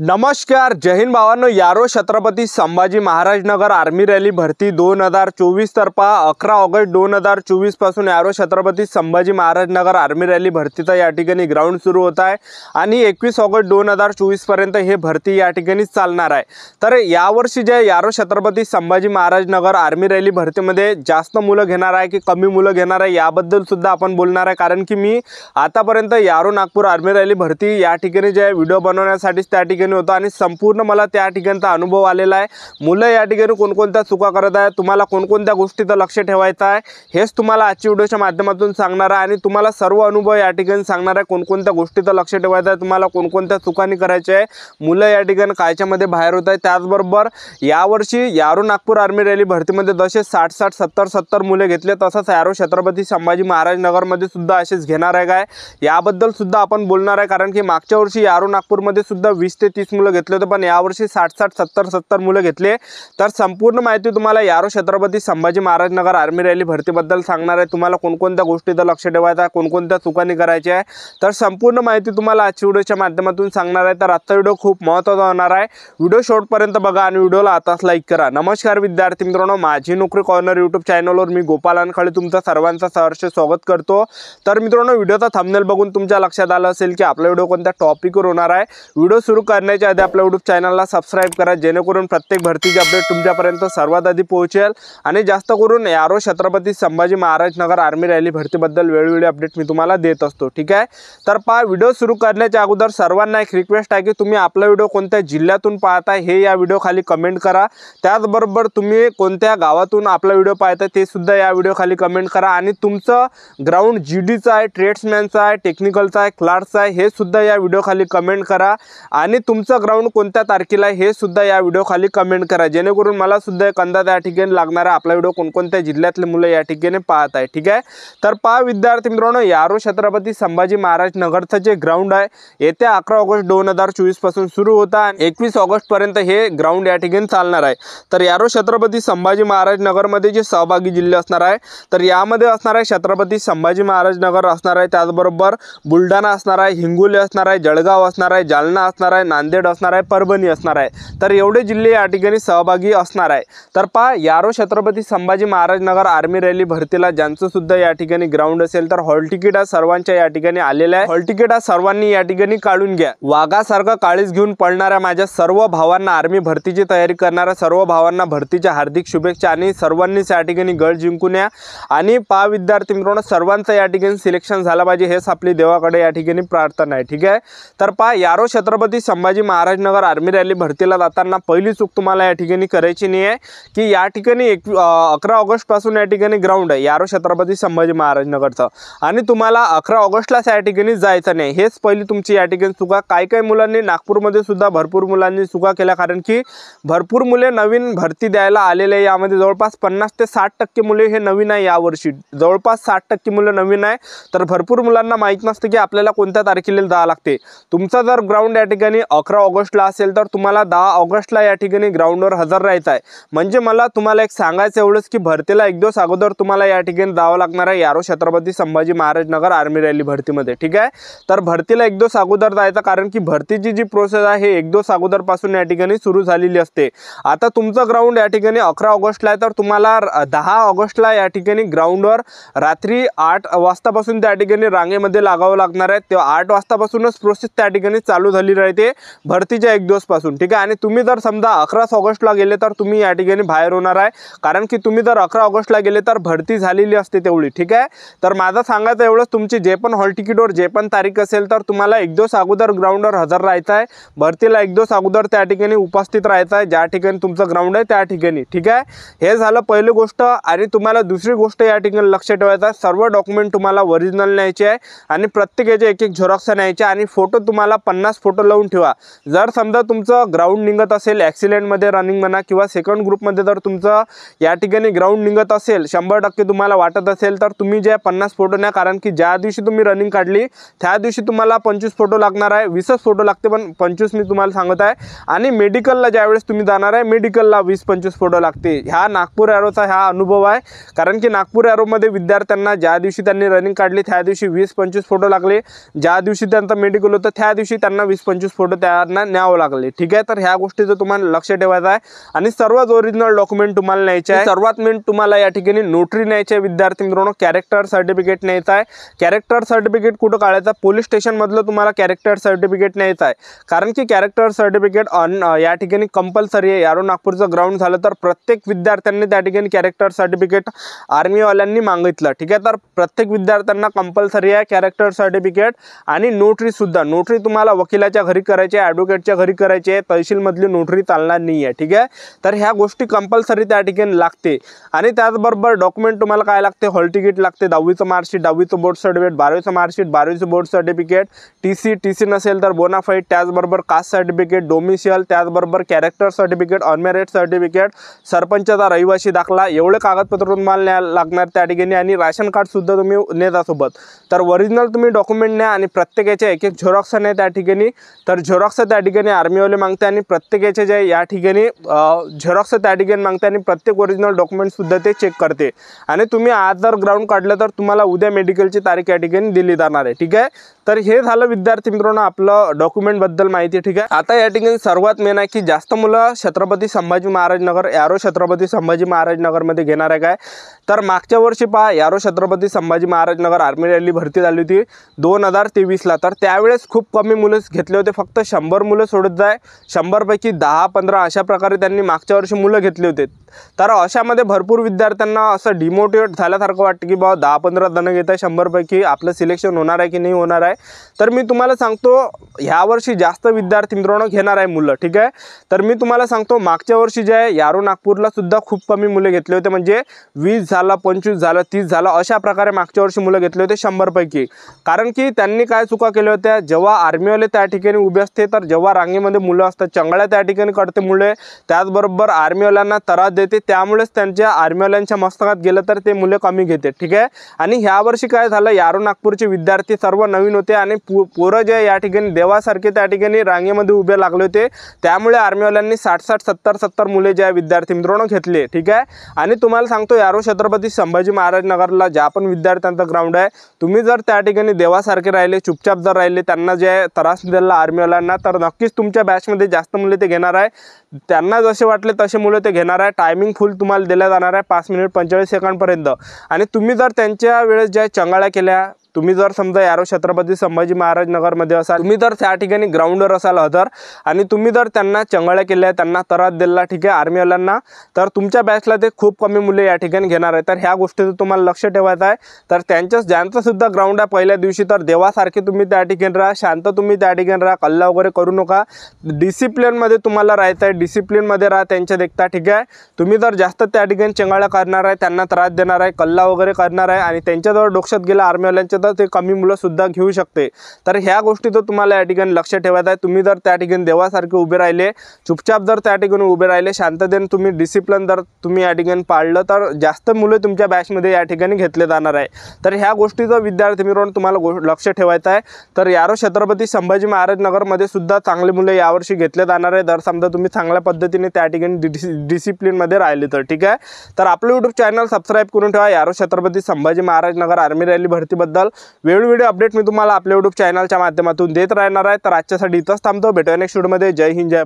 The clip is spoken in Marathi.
नमस्कार, जय हिंद भावांनो. यारो छत्रपती संभाजी महाराज नगर आर्मी रॅली भरती 2024 तर्फा 11 ऑगस्ट 2024 पासून यारो छत्रपती संभाजी महाराज नगर आर्मी रॅली भरतीचा या ठिकाणी ग्राउंड सुरू होत आहे आणि 21 ऑगस्ट 2024 पर्यंत हे भरती या ठिकाणी चालणार आहे. तर यावर्षी जे यारो छत्रपती संभाजी महाराज नगर आर्मी रॅली भरतीमध्ये जास्त मुलं घेणार आहे की कमी मुलं घेणार आहे याबद्दल सुद्धा आपण बोलणार आहे. कारण की मी आतापर्यंत यारो नागपूर आर्मी रॅली भरती या ठिकाणी जे व्हिडिओ बनवण्यासाठी त्या ठिकाणी होता आणि संपूर्ण मला त्या ठिकाणचा अनुभव आलेला आहे. मुलं या ठिकाणी कोणकोणत्या चुका करत आहे, तुम्हाला कोणकोणत्या गोष्टीचं लक्ष ठेवायचं आहे हेच तुम्हाला आजच्या व्हिडिओच्या माध्यमातून सांगणार आहे आणि तुम्हाला सर्व अनुभव या ठिकाणी सांगणार आहे. कोणकोणत्या गोष्टीचं लक्ष ठेवायचं आहे, तुम्हाला कोणकोणत्या चुकांनी करायचे आहे, मुलं या ठिकाणी कायच्यामध्ये बाहेर होत आहे. त्याचबरोबर यावर्षी यारो नागपूर आर्मी रॅली भरतीमध्ये जसे 60-60 70-70 मुले घेतले तसंच यारो छत्रपती संभाजी महाराज नगरमध्ये सुद्धा असेच घेणार आहे काय याबद्दल सुद्धा आपण बोलणार आहे. कारण की मागच्या वर्षी यारो नागपूरमध्ये सुद्धा 20 ते 30 मुलं घेतले होते, पण यावर्षी 60-60 70-70 मुलं घेतले. तर संपूर्ण माहिती तुम्हाला यारो छत्रपती संभाजी महाराज नगर आर्मी रॅली भरतीबद्दल सांगणार आहे. तुम्हाला कोणकोणत्या गोष्टीचं लक्ष ठेवायचं आहे, कोणकोणत्या चुकांनी करायच्या आहे, तर संपूर्ण माहिती तुम्हाला आजच्या व्हिडिओच्या माध्यमातून सांगणार आहे. तर आजचा व्हिडिओ खूप महत्त्वाचा होणार आहे. व्हिडिओ शेवटपर्यंत बघा आणि व्हिडिओला आताच लाईक करा. नमस्कार विद्यार्थी मित्रांनो, माझी नोकरी कॉर्नर यूट्यूब चॅनलवर मी गोपाल अनखळे तुमचं सर्वांचं सहर्ष स्वागत करतो. तर मित्रांनो, व्हिडिओचा थंबनेल बघून तुमच्या लक्षात आलं असेल की आपला व्हिडिओ कोणत्या टॉपिकवर होणार आहे. व्हिडिओ सुरू करण्याच्या आधी आपल्या यूट्यूब चॅनलला सबस्क्राइब करा, जेणेकरून प्रत्येक भरतीची अपडेट तुमच्यापर्यंत सर्वात आधी पोहोचेल आणि जास्त करून यारो छत्रपती संभाजी महाराज नगर आर्मी रॅली भरतीबद्दल वेळोवेळी अपडेट मी तुम्हाला देत असतो. ठीक आहे. तर पहा, व्हिडिओ सुरू करण्याच्या अगोदर सर्वांना एक रिक्वेस्ट आहे की तुम्ही आपला व्हिडिओ कोणत्या जिल्ह्यातून पाहताय हे या व्हिडिओ खाली कमेंट करा. त्याचबरोबर तुम्ही कोणत्या गावातून आपला व्हिडिओ पाहताय ते सुद्धा या व्हिडिओ खाली कमेंट करा आणि तुमचं ग्राउंड जीडीचं आहे, ट्रेड्समॅनचं आहे, टेक्निकलचं आहे, क्लार्कचं आहे हे सुद्धा या व्हिडिओ खाली कमेंट करा आणि तुमचं ग्राउंड कोणत्या तारखेला हे सुद्धा या व्हिडिओ खाली कमेंट करा, जेणेकरून मला सुद्धा एक अंदाज या ठिकाणी लागणार आहे आपला व्हिडिओ कोणकोणत्या जिल्ह्यातले मुलं या ठिकाणी पाहत आहे. ठीक आहे. तर पहा विद्यार्थी मित्रांनो, यारो छत्रपती संभाजी महाराज नगरचं जे ग्राउंड आहे येत्या 11 ऑगस्ट 2024 पासून सुरू होता आणि 21 ऑगस्ट पर्यंत हे ग्राउंड या ठिकाणी चालणार आहे. तर यारो छत्रपती संभाजी महाराज नगरमध्ये जे सहभागी जिल्हे असणार आहे तर यामध्ये असणार आहे छत्रपती संभाजी महाराज नगर असणार आहे, त्याचबरोबर बुलढाणा असणार आहे, हिंगोली असणार आहे, जळगाव असणार आहे, जालना असणार आहे, नांदेड असणार आहे, परभणी असणार आहे. तर एवढे जिल्हे या ठिकाणी सहभागी असणार आहे. तर पहा, यारो छत्रपती संभाजी महाराज नगर आर्मी रॅली भरतीला ज्यांचं सुद्धा या ठिकाणी ग्राउंड असेल तर हॉल तिकीट हा सर्वांच्या या ठिकाणी आलेला आहे. हॉल तिकीट हा सर्वांनी या ठिकाणी काढून घ्या. वाघासारखं काळीज घेऊन पळणाऱ्या माझ्या सर्व भावांना, आर्मी भरतीची तयारी करणाऱ्या सर्व भावांना भरतीच्या हार्दिक शुभेच्छा आणि सर्वांनीच या ठिकाणी गळ जिंकून या. आणि पहा विद्यार्थी मित्रांनो, सर्वांचं या ठिकाणी सिलेक्शन झालं पाहिजे हेच आपली देवाकडे या ठिकाणी प्रार्थना आहे. ठीक आहे. तर पहा, यारो छत्रपती संभाजी महाराज नगर आर्मी रॅली भरतीला जाताना पहिली चूक तुम्हाला या ठिकाणी करायची नाही आहे की या ठिकाणी 11 ऑगस्ट पासून या ठिकाणी ग्राउंड आहे यारो छत्रपती संभाजी महाराज नगरचं आणि तुम्हाला 11 ऑगस्टलाच या ठिकाणी जायचं नाही. हेच पहिली तुमची या ठिकाणी चुका. काही मुलांनी नागपूरमध्ये सुद्धा भरपूर मुलांनी चुका केल्या, कारण की भरपूर मुले नवीन भरती द्यायला आलेले. यामध्ये जवळपास 50 ते 60% मुले हे नवीन आहे. यावर्षी जवळपास 60% मुलं नवीन आहे. तर भरपूर मुलांना माहीत नसतं की आपल्याला कोणत्या तारखेला जावं लागते. तुमचा जर ग्राउंड या ठिकाणी 11 ऑगस्टला असेल तर तुम्हाला 10 ऑगस्टला या ठिकाणी ग्राउंडवर हजर राहायचं आहे. म्हणजे मला तुम्हाला एक सांगायचं एवढंच की भरतीला एक दिवस अगोदर तुम्हाला या ठिकाणी जावं लागणार आहे यारो छत्रपती संभाजी महाराज नगर आर्मी रॅली भरतीमध्ये. ठीक आहे. तर भरतीला एक दिवस अगोदर जायचं, कारण की भरतीची जी प्रोसेस आहे हे एक दिवस अगोदरपासून या ठिकाणी सुरू झालेली असते. आता तुमचं ग्राउंड या ठिकाणी 11 ऑगस्टला आहे तर तुम्हाला 10 ऑगस्टला या ठिकाणी ग्राउंडवर रात्री 8 वाजतापासून त्या ठिकाणी रांगेमध्ये लागावं लागणार आहे. तेव्हा 8 वाजतापासूनच प्रोसेस त्या ठिकाणी चालू झाली राहते भरतीच्या एक दिवस पासून. ठीक आहे. आणि तुम्ही जर समजा 11 ऑगस्टला गेले तर तुम्ही या ठिकाणी बाहेर होणार आहे, कारण की तुम्ही जर 11 ऑगस्टला गेले तर भरती झालेली असते तेवढी. ठीक आहे. तर माझं सांगायचं एवढंच, तुमची जे पण हॉल तिकीटवर जे पण तारीख असेल तर तुम्हाला एक दिवस अगोदर ग्राउंडवर हजर राहायचं आहे. भरतीला एक दिवस अगोदर त्या ठिकाणी उपस्थित राहायचं आहे ज्या ठिकाणी तुमचं ग्राउंड आहे त्या ठिकाणी. ठीक आहे. हे झालं पहिली गोष्ट. आणि तुम्हाला दुसरी गोष्ट या ठिकाणी लक्ष ठेवायचं आहे, सर्व डॉक्युमेंट तुम्हाला ओरिजिनल न्यायचे आहे आणि प्रत्येकाचे एक झेरॉक्स न्यायचे आणि फोटो तुम्हाला 50 फोटो लावून ठेवा. जर समजा तुमचं ग्राउंड निघत असेल ॲक्सिडेंटमध्ये रनिंग म्हणा किंवा सेकंड ग्रुपमध्ये जर तुमचं या ठिकाणी ग्राउंड निघत असेल 100% तुम्हाला वाटत असेल तर तुम्ही जे 50 फोटो न्या, कारण की ज्या दिवशी तुम्ही रनिंग काढली त्या दिवशी तुम्हाला 25 फोटो लागणार आहे. 20च फोटो लागते पण 25 मी तुम्हाला सांगत आहे. आणि मेडिकलला ज्यावेळेस तुम्ही जाणार आहे मेडिकलला 20-25 फोटो लागते. ह्या नागपूर ॲरोचा हा अनुभव आहे, कारण की नागपूर ॲरोमध्ये विद्यार्थ्यांना ज्या दिवशी त्यांनी रनिंग काढली त्या दिवशी 20-25 फोटो लागले. ज्या दिवशी त्यांचं मेडिकल होतं त्या दिवशी त्यांना 20-25 फोटो त्या त्यांना न्यावं लागले, ठीक आहे. तर ह्या गोष्टीचं तुम्हाला लक्ष ठेवायचं आहे आणि सर्वच ओरिजिनल डॉक्युमेंट तुम्हाला न्यायचे आहे. सर्वात मेन तुम्हाला या ठिकाणी नोटरी न्यायची आहे विद्यार्थी मित्रांनो, कॅरेक्टर सर्टिफिकेट न्यायचं आहे. कॅरेक्टर सर्टिफिकेट कुठं काढायचं, पोलीस स्टेशन मधलं तुम्हाला कॅरेक्टर सर्टिफिकेट न्यायचं आहे, कारण की कॅरेक्टर सर्टिफिकेट या ठिकाणी कंपल्सरी आहे. यारो नागपूरचं ग्राउंड झालं तर प्रत्येक विद्यार्थ्यांनी त्या ठिकाणी कॅरेक्टर सर्टिफिकेट आर्मीवाल्यांनी मागितलं, ठीक आहे. तर प्रत्येक विद्यार्थ्यांना कंपल्सरी आहे कॅरेक्टर सर्टिफिकेट आणि नोटरी सुद्धा. नोटरी तुम्हाला वकिलाच्या घरी करायची आहे, ॲडव्होकेटच्या घरी करायची आहे, तहसीलमधली नोटरी चालणार नाही आहे, ठीक आहे. तर ह्या गोष्टी कंपल्सरी त्या ठिकाणी लागते. आणि त्याचबरोबर डॉक्युमेंट तुम्हाला काय लागते, हॉल तिकीट लागते, 10वीचं मार्कशीट, 10वीचं बोर्ड सर्टिफिकेट, 12वीचं मार्कशीट, 12वीचं बोर्ड सर्टिफिकेट, टी सी नसेल तर बोनाफाईड, त्याचबरोबर कास्ट सर्टिफिकेट, डोमिशियल, त्याचबरोबर कॅरेक्टर सर्टिफिकेट, अनमॅरिड सर्टिफिकेट, सरपंचाचा रहिवासी दाखला, एवढे कागदपत्र तुम्हाला लागणार त्या ठिकाणी. आणि राशन कार्ड सुद्धा तुम्ही नेता सोबत. तर ओरिजिनल तुम्ही डॉक्युमेंट न्या आणि प्रत्येकाचे एक एक झेरॉक्स नाही त्या ठिकाणी. तर झेरॉक्स त्या ठिकाणी आर्मीवाले मागते आणि प्रत्येकाचे जे या ठिकाणी झेरॉक्स त्या ठिकाणी मागते आणि प्रत्येक ओरिजिनल डॉक्युमेंट सुद्धा ते चेक करते. आणि तुम्ही आज जर ग्राउंड काढलं तर तुम्हाला उद्या मेडिकलची तारीख या ठिकाणी दिली जाणार आहे, ठीक आहे. तर हे झालं विद्यार्थी मित्रांनो आपलं डॉक्युमेंट बद्दल माहिती, ठीक आहे. आता या ठिकाणी सर्वात मेन आहे की जास्त मुलं छत्रपती संभाजी महाराज नगर, यारो छत्रपती संभाजी महाराज नगरमध्ये घेणार आहे काय. तर मागच्या वर्षी पहा यारो छत्रपती संभाजी महाराज नगर आर्मी रॅली भरती झाली होती 2023ला. तर त्यावेळेस खूप कमी मुलं घेतले होते, फक्त 100 मुलं सोडत जाय, 100 पैकी 10-15 अशा प्रकारे त्यांनी मागच्या वर्षी मुलं घेतले होते. तर अशामध्ये भरपूर विद्यार्थ्यांना असं डिमोटिवेट झाल्यासारखं वाटतं की बाबा 10-15 जण घेत आहे, 100 पैकी आपलं सिलेक्शन होणार आहे की नाही होणार आहे. तर मी तुम्हाला सांगतो ह्या वर्षी जास्त विद्यार्थी मित्रांनो घेणार आहे मुलं, ठीक आहे. तर मी तुम्हाला सांगतो मागच्या वर्षी जे आहे यारो नागपूरला सुद्धा खूप कमी मुले घेतले होते, म्हणजे 20 झालं, 25 झालं, 30 झालं अशा प्रकारे मागच्या वर्षी मुलं घेतले होते 100 पैकी. कारण की त्यांनी काय चुका केल्या होत्या, जेव्हा आर्मीवाले त्या ठिकाणी उभे असते तर जेव्हा रांगेमध्ये मुलं असतात चंगळ्या त्या ठिकाणी कळते मुले, त्याचबरोबर आर्मीवाल्यांना त्रास देते, त्यामुळेच त्यांच्या आर्मीवाल्यांच्या मस्तकात गेलं तर ते मुलं कमी घेते, ठीक आहे. आणि ह्या वर्षी काय झालं, यारो नागपूरचे विद्यार्थी सर्व नवीन होते आणि पोरं जे या ठिकाणी देवासारखे त्या ठिकाणी रांगेमध्ये उभे लागले होते, त्यामुळे आर्मीवाल्यांनी 60-60, 70-70 मुले जे विद्यार्थी मित्रांनो घेतले, ठीक आहे. आणि तुम्हाला सांगतो यारो छत्रपती संभाजी महाराज नगरला ज्या पण विद्यार्थ्यांचा ग्राउंड आहे, तुम्ही जर त्या ठिकाणी देवासारखे राहिले, चुपचाप जर राहिले, त्यांना जे त्रास दिला आर्मीवाल्यांना, तर नक्कीच तुमच्या बॅचमध्ये जास्त मुले ते घेणार आहे. त्यांना जसे वाटले तसे मुलं ते घेणार आहे. टायमिंग फुल तुम्हाला दिला जाणार आहे 5 मिनिट 45 सेकंडपर्यंत. आणि तुम्ही जर त्यांच्या वेळेस ज्या चंगाळ्या केल्या, तुम्ही जर समजा यारो छत्रपती संभाजी महाराज नगरमध्ये असाल, तुम्ही जर त्या ठिकाणी ग्राउंडवर असाल हजर आणि तुम्ही जर त्यांना चंगाळ्या केल्या, त्यांना त्रास दिला, ठीक आहे, आर्मीवाल्यांना, तर तुमच्या बॅचला ते खूप कमी मुले या ठिकाणी घेणार आहे. तर ह्या गोष्टीचं तुम्हाला लक्ष ठेवायचं आहे. तर ज्यांचं सुद्धा ग्राउंड आहे पहिल्या दिवशी, तर देवासारखे तुम्ही त्या ठिकाणी राहा, शांत तुम्ही त्या ठिकाणी राहा, कल्ला वगैरे करू नका. डिसिप्लिनमध्ये तुम्हाला राहायचं आहे, डिसिप्लिनमध्ये राहा त्यांच्या देखता, ठीक आहे. तुम्ही जर जास्त त्या ठिकाणी चंगाळ्या करणार आहे, त्यांना त्रास देणार आहे, कल्ला वगैरे करणार आहे आणि त्यांच्याजवळ डोक्यात गेला आर्मीवाल्यांच्या, तर ते कमी मुलं सुद्धा घेऊ शकते. तर ह्या गोष्टीचं तुम्हाला या ठिकाणी लक्ष ठेवायचं आहे. तुम्ही जर त्या ठिकाणी देवासारखे उभे राहिले, चुपचाप जर त्या ठिकाणी उभे राहिले, शांततेने तुम्ही डिसिप्लिन जर तुम्ही या ठिकाणी पाळलं, तर जास्त मुलं तुमच्या बॅचमध्ये या ठिकाणी घेतले जाणार आहे. तर ह्या गोष्टीचं विद्यार्थी मित्रांनो तुम्हाला लक्ष ठेवायचं आहे. तर यारो छत्रपती संभाजी महाराज नगरमध्ये सुद्धा चांगले मुलं यावर्षी घेतले जाणार आहे, जर समजा तुम्ही चांगल्या पद्धतीने त्या ठिकाणी डिसिप्लिनमध्ये राहिले तर, ठीक आहे. तर आपलं यूट्यूब चॅनल सबस्क्राईब करून ठेवा. यारो छत्रपती संभाजी महाराज नगर आर्मी रॅली भरतीबद्दल वेगवेगळे अपडेट मी तुम्हाला आपल्या यूट्यूब चॅनलच्या माध्यमातून देत राहणार आहे. तर आजच्यासाठी इथंच थांबतो. भेटूया नेक्स्ट व्हिडिओमध्ये. जय हिंद, जय